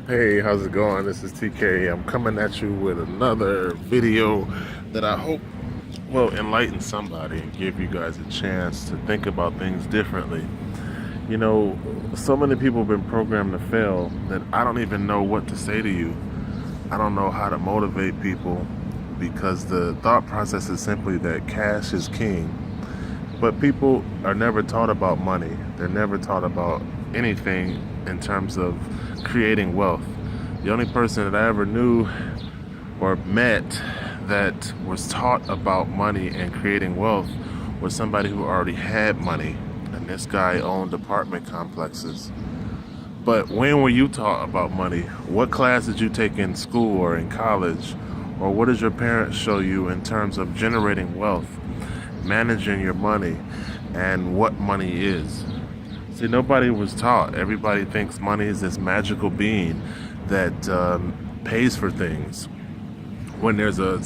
Hey, how's it going? This is TK. I'm coming at you with another video that I hope will enlighten somebody and give you guys a chance to think about things differently. You know, so many people have been programmed to fail that I don't even know what to say to you. I don't know how to motivate people because the thought process is simply that cash is king. But people are never taught about money. They're never taught about anything in terms of creating wealth. The only person that I ever knew or met that was taught about money and creating wealth was somebody who already had money. And this guy owned apartment complexes. But when were you taught about money? What class did you take in school or in college? Or what did your parents show you in terms of generating wealth, managing your money, and what money is? See, nobody was taught. Everybody thinks money is this magical being that pays for things. When there's a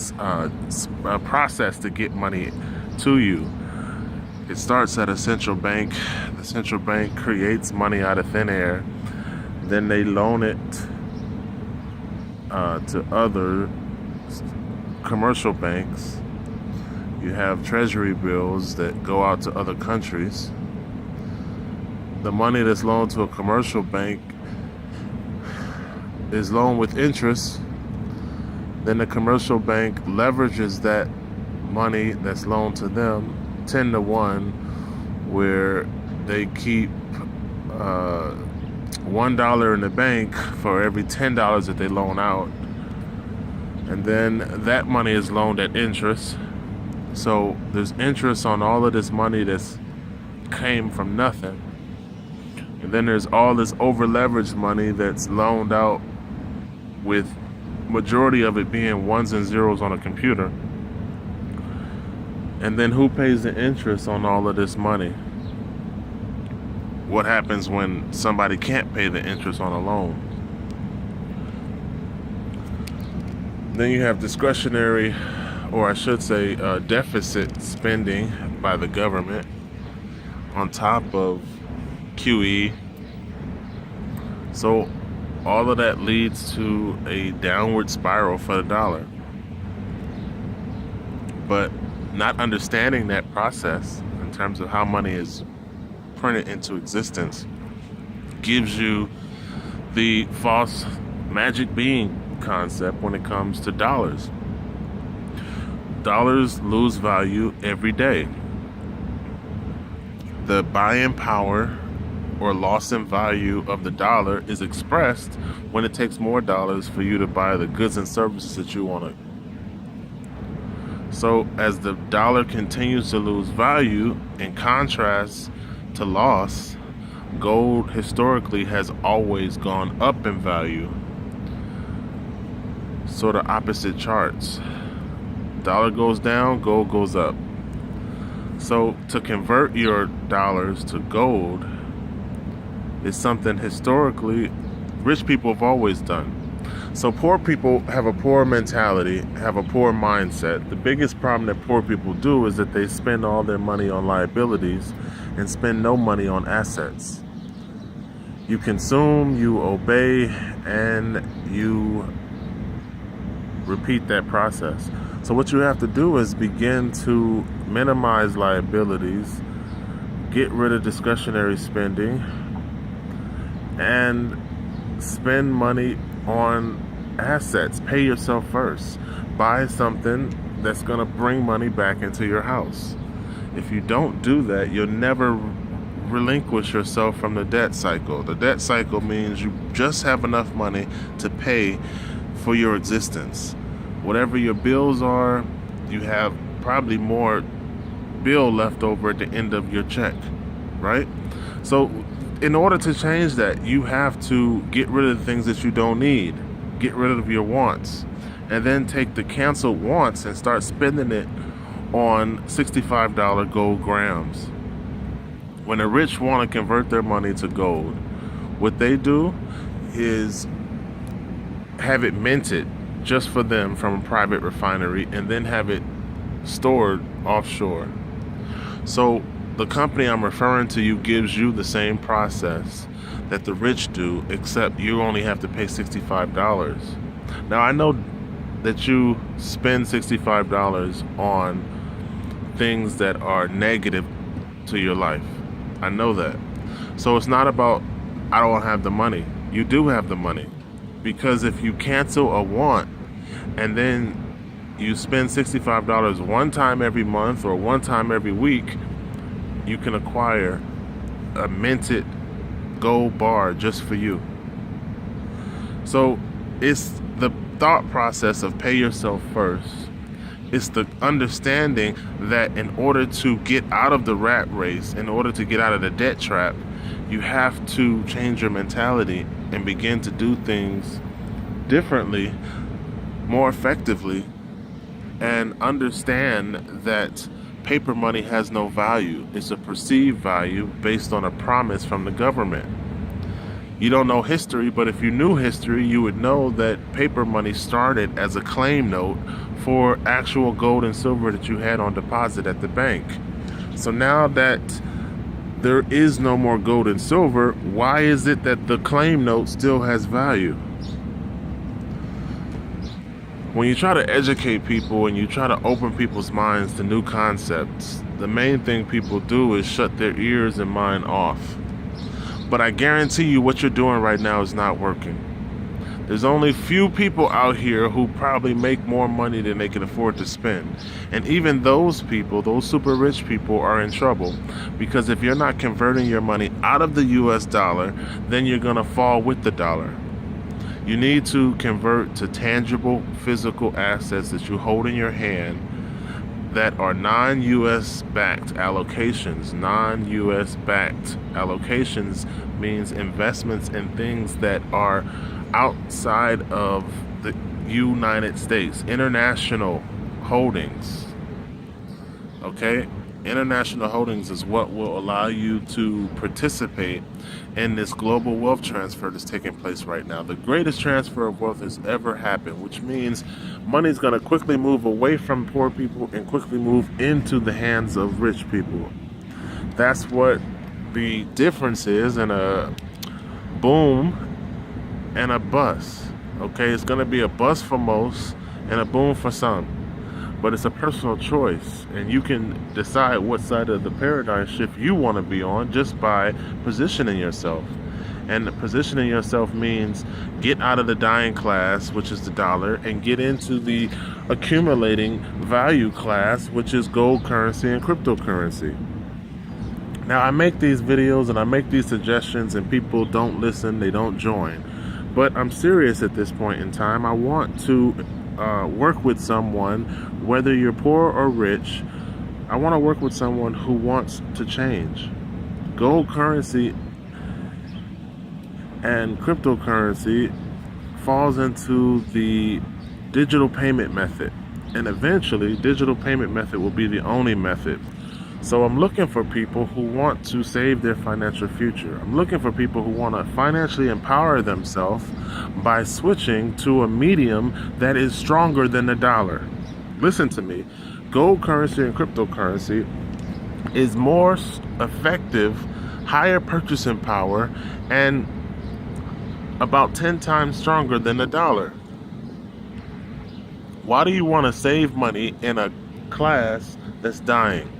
process to get money to you, it starts at a central bank. The central bank creates money out of thin air. Then they loan it to other commercial banks. You have treasury bills that go out to other countries. The money that's loaned to a commercial bank is loaned with interest. Then the commercial bank leverages that money that's loaned to them 10 to 1, where they keep $1 in the bank for every $10 that they loan out. And then that money is loaned at interest. So there's interest on all of this money that's came from nothing. And then there's all this over leveraged money that's loaned out with majority of it being ones and zeros on a computer. And then who pays the interest on all of this money? What happens when somebody can't pay the interest on a loan? Then you have discretionary, or I should say deficit spending by the government on top of QE. So all of that leads to a downward spiral for the dollar. But not understanding that process in terms of how money is printed into existence gives you the false magic being concept when it comes to dollars. Dollars lose value every day. The buying power or loss in value of the dollar is expressed when it takes more dollars for you to buy the goods and services that you want to. So as the dollar continues to lose value, in contrast to loss, gold historically has always gone up in value. Sort of opposite charts. Dollar goes down, gold goes up. So to convert your dollars to gold is something historically rich people have always done. So poor people have a poor mentality, have a poor mindset. The biggest problem that poor people do is that they spend all their money on liabilities and spend no money on assets. You consume, you obey, and you repeat that process. So what you have to do is begin to minimize liabilities, get rid of discretionary spending, and spend money on assets. Pay yourself first. Buy something that's going to bring money back into your house. If you don't do that, you'll never relinquish yourself from the debt cycle. The debt cycle means you just have enough money to pay for your existence. Whatever your bills are, you have probably more bill left over at the end of your check, right? So in order to change that, you have to get rid of the things that you don't need. Get rid of your wants. And then take the canceled wants and start spending it on $65 gold grams. When the rich want to convert their money to gold, what they do is have it minted just for them from a private refinery and then have it stored offshore. So the company I'm referring to you gives you the same process. that the rich do, except you only have to pay $65. Now, I know that you spend $65 on things that are negative to your life. I know that. So it's not about I don't have the money. You do have the money. Because if you cancel a want and then you spend $65 one time every month or one time every week, you can acquire a minted gold bar just for you. So it's the thought process of pay yourself first. It's the understanding that in order to get out of the rat race, in order to get out of the debt trap, you have to change your mentality and begin to do things differently, more effectively, and understand that paper money has no value. It's a perceived value based on a promise from the government. You don't know history, but if you knew history, you would know that paper money started as a claim note for actual gold and silver that you had on deposit at the bank. So now that there is no more gold and silver, why is it that the claim note still has value? When you try to educate people and you try to open people's minds to new concepts, the main thing people do is shut their ears and mind off. But I guarantee you what you're doing right now is not working. There's only few people out here who probably make more money than they can afford to spend. And even those people, those super rich people, are in trouble. Because if you're not converting your money out of the US dollar, then you're going to fall with the dollar. You need to convert to tangible physical assets that you hold in your hand that are non-US backed allocations. Non-US backed allocations means investments in things that are outside of the United States. International holdings. Okay? International holdings is what will allow you to participate in this global wealth transfer that's taking place right now. The greatest transfer of wealth has ever happened, which means money is going to quickly move away from poor people and quickly move into the hands of rich people. That's what the difference is in a boom and a bust. Okay, it's going to be a bust for most and a boom for some. But it's a personal choice, and you can decide what side of the paradigm shift you want to be on just by positioning yourself. And positioning yourself means get out of the dying class, which is the dollar, and get into the accumulating value class, which is gold currency and cryptocurrency. Now, I make these videos and I make these suggestions, and people don't listen, they don't join. But I'm serious at this point in time. I want to work with someone, whether you're poor or rich. I want to work with someone who wants to change. Gold currency and cryptocurrency falls into the digital payment method, and eventually digital payment method will be the only method. So I'm looking for people who want to save their financial future. I'm looking for people who want to financially empower themselves by switching to a medium that is stronger than the dollar. Listen to me. Gold currency and cryptocurrency is more effective, higher purchasing power, and about 10 times stronger than the dollar. Why do you want to save money in a class that's dying?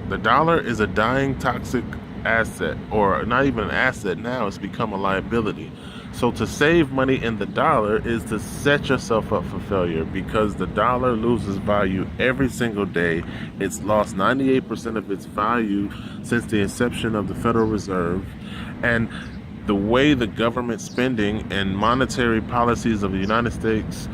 The dollar is a dying toxic asset, or not even an asset now, it's become a liability. So to save money in the dollar is to set yourself up for failure, because the dollar loses value every single day. It's lost 98% of its value since the inception of the Federal Reserve. And the way the government spending and monetary policies of the United States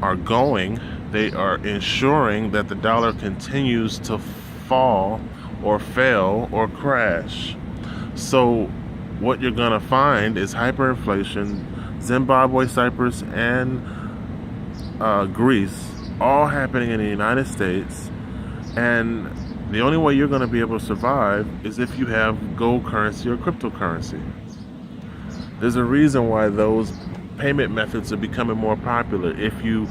are going, they are ensuring that the dollar continues to fall or fail or crash. So what you're going to find is hyperinflation, Zimbabwe, Cyprus, and Greece, all happening in the United States. And the only way you're going to be able to survive is if you have gold currency or cryptocurrency. There's a reason why those payment methods are becoming more popular. If you,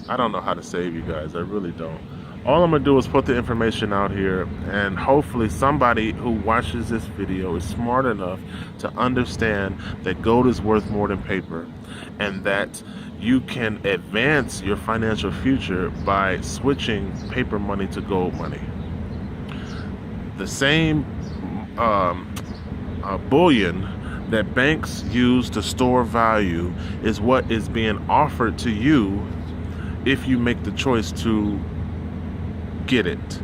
I don't know how to save you guys, I really don't. All I'm gonna do is put the information out here, and hopefully somebody who watches this video is smart enough to understand that gold is worth more than paper, and that you can advance your financial future by switching paper money to gold money. The same bullion that banks use to store value is what is being offered to you if you make the choice to get it.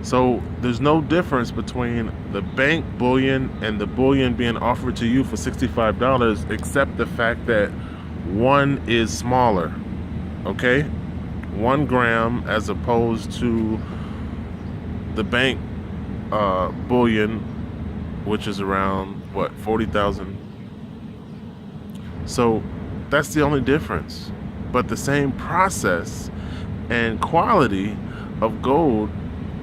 So there's no difference between the bank bullion and the bullion being offered to you for $65, except the fact that one is smaller, okay? 1 gram as opposed to the bank bullion, which is around what, 40,000. So that's the only difference. But the same process and quality of gold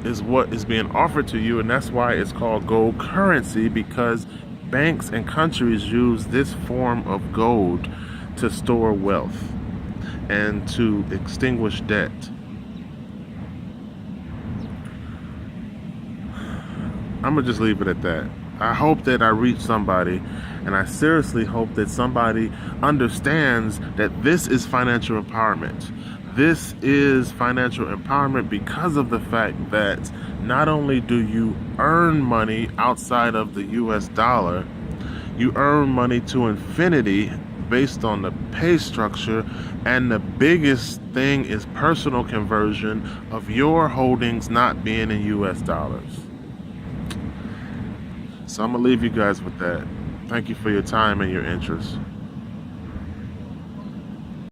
is what is being offered to you, and that's why it's called gold currency, because banks and countries use this form of gold to store wealth and to extinguish debt. I'm gonna just leave it at that. I hope that I reach somebody, and I seriously hope that somebody understands that this is financial empowerment. This is financial empowerment because of the fact that not only do you earn money outside of the US dollar, you earn money to infinity based on the pay structure, and the biggest thing is personal conversion of your holdings not being in US dollars. So I'm gonna leave you guys with that. Thank you for your time and your interest.